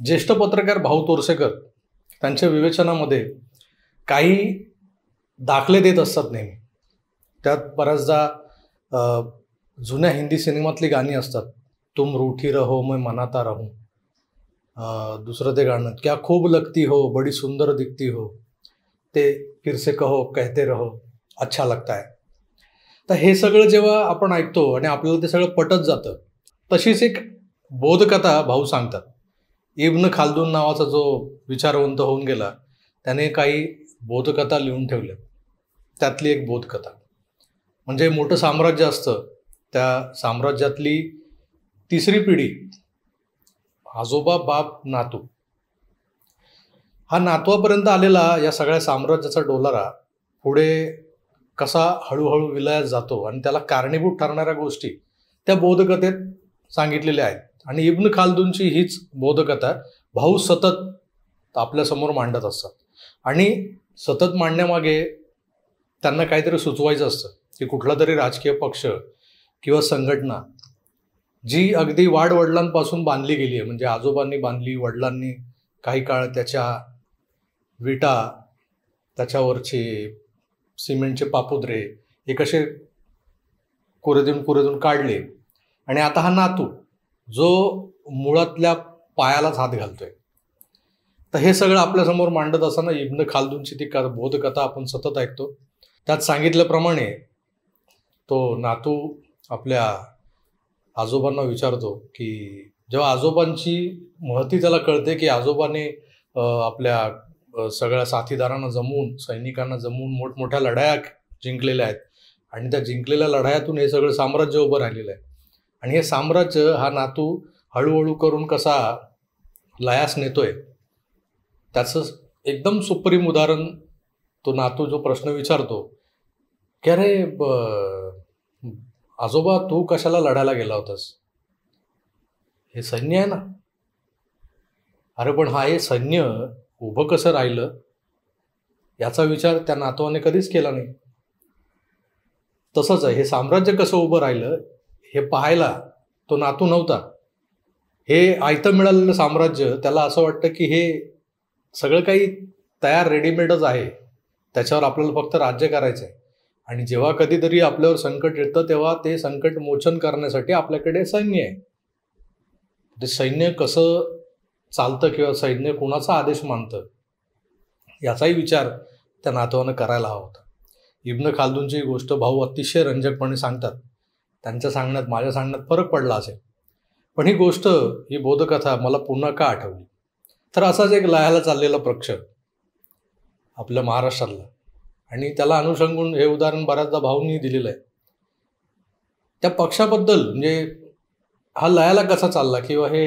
ज्येष्ठ पत्रकार भाऊ तोरसेकर त्यांच्या विवेचनामध्ये काही दाखले देत असतात नेहमी. त्यात बऱ्याचदा जुन्या हिंदी सिनेमातली गाणी असतात. तुम रूठी रहो मैं मनाता रहूं, दुसरं ते गाणं क्या खूब लगती हो बड़ी सुंदर दिखती हो, ते फिर से कहो कहते रहो अच्छा लगता है. तर हे सगळं जेव्हा आपण ऐकतो आणि आपल्याला ते सगळं पटत जातं, तशीच एक बोधकथा भाऊ सांगतात. इब्न खालदून नावाचा जो विचारवंत होऊन गेला त्याने काही बोधकथा लिहून ठेवल्या. त्यातली एक बोधकथा म्हणजे मोठं साम्राज्य असतं, त्या साम्राज्यातली तिसरी पिढी, आजोबा बाप नातू, हा नातवापर्यंत आलेला या सगळ्या साम्राज्याचा डोलारा पुढे कसा हळूहळू विलयात जातो आणि त्याला कारणीभूत ठरणाऱ्या गोष्टी त्या बोधकथेत सांगितलेल्या आहेत. आणि इब्न खालदूनची हीच बोधकथा भाऊ सतत आपल्यासमोर मांडत असतात. आणि सतत मांडण्यामागे त्यांना काहीतरी सुचवायचं असतं की कुठला तरी राजकीय पक्ष किंवा संघटना जी अगदी वाडवडिलांपासून बांधली गेली आहे, म्हणजे आजोबांनी बांधली, वडिलांनी काही काळ त्याच्या विटा, त्याच्यावरचे सिमेंटचे पापुद्रे हे कसे कुरेदून काढले, आणि आता हा नातू जो मुळातल्या पायालाच हात घालतोय. तर हे सगळं आपल्यासमोर मांडत असताना इब्न खालदूनची ती बोधकथा आपण सतत ऐकतो. त्यात सांगितल्याप्रमाणे तो नातू आपल्या आजोबांना विचारतो की जेव्हा आजोबांची महती त्याला कळते की आजोबाने आपल्या सगळ्या साथीदारांना जमवून, सैनिकांना जमवून मोठमोठ्या लढाया जिंकलेल्या आहेत आणि त्या जिंकलेल्या लढायातून हे सगळं साम्राज्य उभं राहिलेलं आहे. आणि हे साम्राज्य हा नातू हळूहळू करून कसा लयास नेतोय त्याचं एकदम सुप्रीम उदाहरण तो नातू जो प्रश्न विचारतो की अरे आजोबा तू कशाला लढायला गेला होतास, हे सैन्य आहे ना. अरे पण हे सैन्य उभं कसं राहिलं याचा विचार त्या नातवाने कधीच केला नाही. तसंच आहे, हे साम्राज्य कसं उभं राहिलं हे पाहायला तो नातू नव्हता. हे आयतं मिळालेलं साम्राज्य त्याला असं वाटतं की हे सगळं काही तयार रेडीमेडच आहे, त्याच्यावर आपल्याला फक्त राज्य करायचं आहे. आणि जेव्हा कधीतरी आपल्यावर संकट येतं तेव्हा ते संकट मोचन करण्यासाठी आपल्याकडे सैन्य आहे. ते सैन्य कसं चालतं किंवा सैन्य कोणाचा आदेश मानतं याचाही विचार त्या नातवानं करायला हवा होता. इब्न खालदूनची गोष्ट भाऊ अतिशय रंजकपणे सांगतात. त्यांच्या सांगण्यात माझ्या सांगण्यात फरक पडला असेल, पण ही गोष्ट, ही बोधकथा मला पुन्हा का आठवली तर असाच एक लयाला चाललेला पक्ष आपल्या महाराष्ट्रातला, आणि त्याला अनुषंगून हे उदाहरण बऱ्याचदा भाऊंनी दिलेलं आहे. त्या पक्षाबद्दल म्हणजे हा लयाला कसा चालला किंवा हे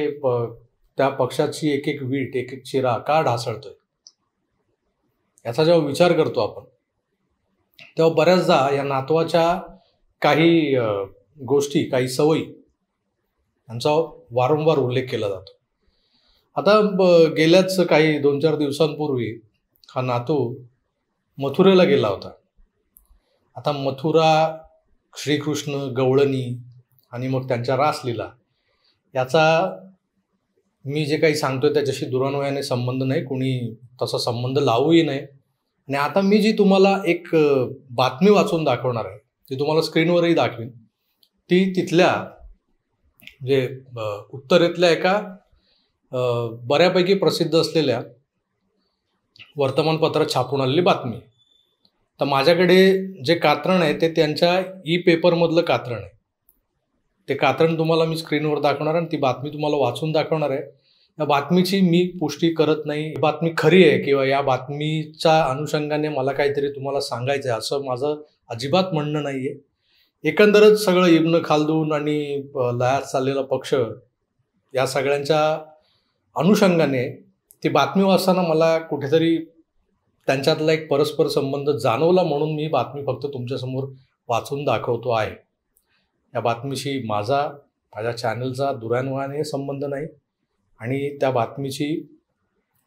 त्या पक्षाची एक एक वीट, एक एक चिरा का ढासळतोय याचा जेव्हा विचार करतो आपण तेव्हा बऱ्याचदा या नातवाच्या काही गोष्टी, काही सवयी यांचा वारंवार उल्लेख केला जातो. आता गेल्याच काही 2-4 दिवसांपूर्वी हा नातू मथुरेला गेला होता. आता मथुरा, श्रीकृष्ण, गवळणी आणि मग त्यांच्या रासलीला याचा मी जे काही सांगतोय त्याच्याशी दुरान्वयाने संबंध नाही, कोणी तसा संबंध लावूही नाही. आणि आता मी जी तुम्हाला एक बातमी वाचून दाखवणार आहे ती तुम्हाला स्क्रीनवरही दाखवीन, ती तिथल्या म्हणजे उत्तरेतल्या एका बऱ्यापैकी प्रसिद्ध असलेल्या वर्तमानपत्रात छापून आलेली बातमी. तर माझ्याकडे जे कात्रण आहे ते त्यांच्या पेपरमधलं कात्रण आहे. ते कात्रण तुम्हाला मी स्क्रीनवर दाखवणार आहे आणि ती बातमी तुम्हाला वाचून दाखवणार आहे. या बातमीची मी पुष्टी करत नाही, ही बातमी खरी आहे किंवा या बातमीच्या अनुषंगाने मला काहीतरी तुम्हाला सांगायचं आहे असं माझं अजिबात म्हणणं नाही आहे. एकंदरच सगळं इब्न खालदून आणि लयात चाललेला पक्ष या सगळ्यांच्या अनुषंगाने ती बातमी वाचताना मला कुठेतरी त्यांच्यातला एक परस्पर संबंध जाणवला, म्हणून मी बातमी फक्त तुमच्यासमोर वाचून दाखवतो आहे. या बातमीशी माझ्या चॅनलचा दुरान्वयाने संबंध नाही आणि त्या बातमीची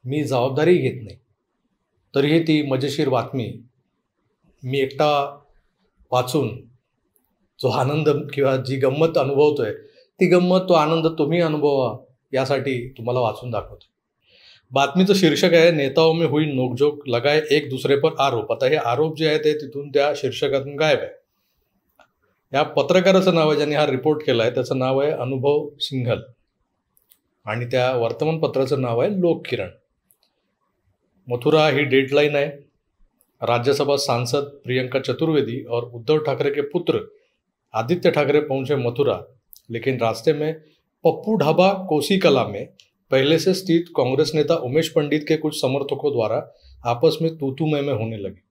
मी जबाबदारी घेत नाही. तरीही ती मजेशीर बातमी मी एकटा वाचून जो आनंद किंवा जी गंमत अनुभवतोय ती गंमत, तो आनंद तुम्ही अनुभवा यासाठी तुम्हाला वाचून दाखवतो. बातमीचं शीर्षक आहे, नेताओं में हुई नोकझोक, लगाए एक दुसरे पर आरोप. आता हे आरोप जे आहे ते तिथून त्या शीर्षकातून गायब आहे. या पत्रकाराचं नाव आहे, ज्यांनी हा रिपोर्ट केला आहे, त्याचं नाव आहे अनुभव सिंघल आणि त्या वर्तमानपत्राचं नाव आहे लोककिरण. मथुरा ही डेडलाइन है. राज्यसभा सांसद प्रियंका चतुर्वेदी और उद्धव ठाकरे के पुत्र आदित्य ठाकरे पहुंचे मथुरा, लेकिन रास्ते में पप्पू ढाबा कोसी कला में पहले से स्थित कांग्रेस नेता उमेश पंडित के कुछ समर्थकों द्वारा आपस में तू मैं होने लगी.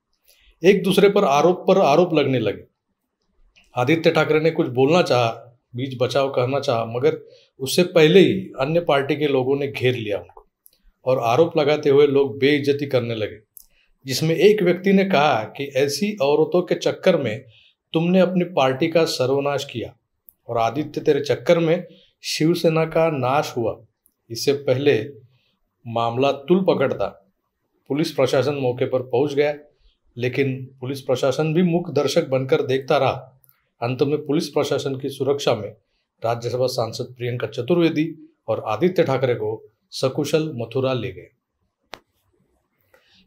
एक दूसरे पर आरोप लगने लगे. आदित्य ठाकरे ने कुछ बोलना चाहा, बीच बचाव कहना चाहा, मगर उससे पहले ही अन्य पार्टी के लोगों ने घेर लिया उनको और आरोप लगाते हुए लोग बेइज्जती करने लगे, जिसमें एक व्यक्ति ने कहा कि ऐसी औरतों के चक्कर में तुमने अपनी पार्टी का सर्वनाश किया और आदित्य तेरे चक्कर में शिवसेना का नाश हुआ. इससे पहले मामला तुल पकड़ता पुलिस प्रशासन मौके पर पहुंच गया, लेकिन पुलिस प्रशासन भी मूक दर्शक बनकर देखता रहा. अंत में पुलिस प्रशासन की सुरक्षा में राज्यसभा सांसद प्रियंका चतुर्वेदी और आदित्य ठाकरे को सकुशल मथुरा ले गए.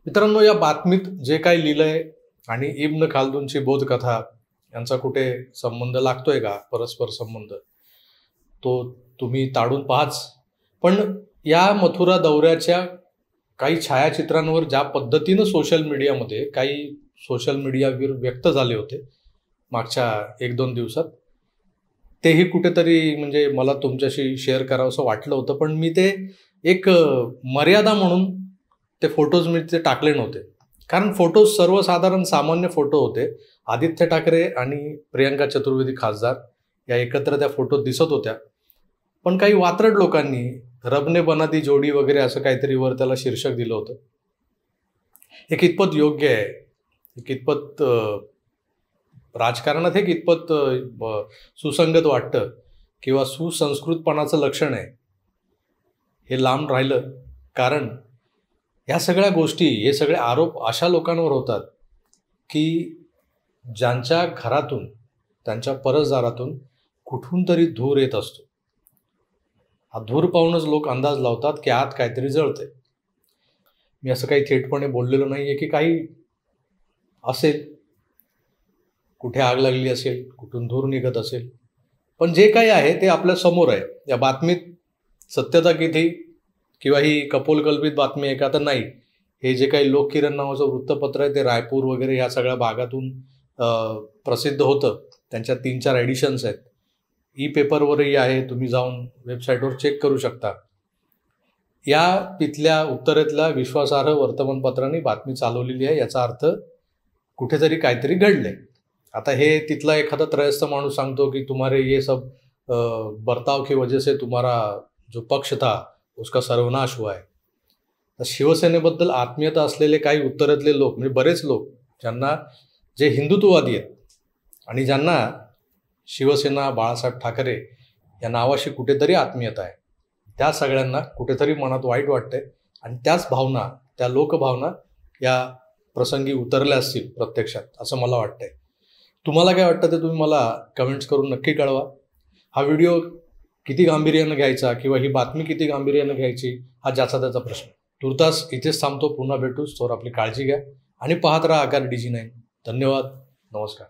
मित्रांनो, या बातमीत जे काही लिहिलंय आणि इब्न खालदूनची बोधकथा यांचा कुठे संबंध लागतोय का, परस्पर संबंध, तो तुम्ही ताडून पाहाच. पण या मथुरा दौऱ्याच्या काही छायाचित्रांवर ज्या पद्धतीनं सोशल मीडियावर व्यक्त झाले होते मागच्या 1-2 दिवसात, तेही कुठेतरी म्हणजे मला तुमच्याशी शेअर करावं असं वाटलं होतं. पण मी ते एक मर्यादा म्हणून ते फोटोज मी ते टाकले नव्हते, कारण फोटोज सर्वसाधारण सामान्य फोटो होते. आदित्य ठाकरे आणि प्रियंका चतुर्वेदी खासदार या एकत्र त्या फोटोत दिसत होत्या. पण काही वात्रट लोकांनी रबने बना दी जोडी वगैरे असं काहीतरी वर त्याला शीर्षक दिलं होतं. हे कितपत योग्य आहे, हे कितपत राजकारणात, हे कितपत सुसंगत वाटतं किंवा सुसंस्कृतपणाचं लक्षण आहे, हे लांब राहिलं. कारण ह्या सगळ्या गोष्टी, हे सगळे आरोप अशा लोकांवर होतात की ज्यांच्या घरातून, त्यांच्या परसदारातून कुठून तरी धूर येत असतो. हा धूर पाहूनच लोक अंदाज लावतात की आत काहीतरी जळतंय. मी असं काही थेटपणे बोललेलो नाही आहे की काही असेल, कुठे आग लागली असेल, कुठून धूर निघत असेल. पण जे काही आहे ते आपल्या समोर आहे. या बातमीत सत्यता किती किंवा ही कपोलकल्पित बातमी आहे का, तर नाही. हे जे काही लोककिरण नावाचं वृत्तपत्र आहे ते रायपूर वगैरे ह्या सगळ्या भागातून प्रसिद्ध होतं. त्यांच्या 3-4 एडिशन्स आहेत. ई-पेपरवरही आहे, तुम्ही जाऊन वेबसाईटवर चेक करू शकता. या तिथल्या उत्तरेतल्या विश्वासार्ह वर्तमानपत्रांनी बातमी चालवलेली आहे, याचा अर्थ कुठेतरी काहीतरी घडलंय. आता हे तिथला एखादा त्रयस्थ माणूस सांगतो की तुम्हारे ये सब बर्ताव की वजह से तुम्हारा जो पक्ष था उसका सर्वनाश हुआ है. तर शिवसेनेबद्दल आत्मीयता असलेले काही उत्तरेतले लोक, म्हणजे बरेच लोक ज्यांना, जे हिंदुत्ववादी आहेत आणि ज्यांना शिवसेना, बाळासाहेब ठाकरे या नावाशी कुठेतरी आत्मीयता आहे, त्या सगळ्यांना कुठेतरी मनात वाईट वाटतंय आणि त्याच भावना, त्या लोकभावना या प्रसंगी उतरल्या असतील प्रत्यक्षात, असं मला वाटतंय. तुम्हाला काय वाटतं ते तुम्ही मला कमेंट्स करून नक्की कळवा. हा व्हिडिओ किती गांभीर्यानं घ्यायचा किंवा ही बातमी किती गांभीर्यानं घ्यायची, हा ज्याचा त्याचा प्रश्न. तुर्तास इथेच थांबतो. पुन्हा भेटूच. तर आपली काळजी घ्या आणि पाहत राहा आकार DG9. धन्यवाद. नमस्कार.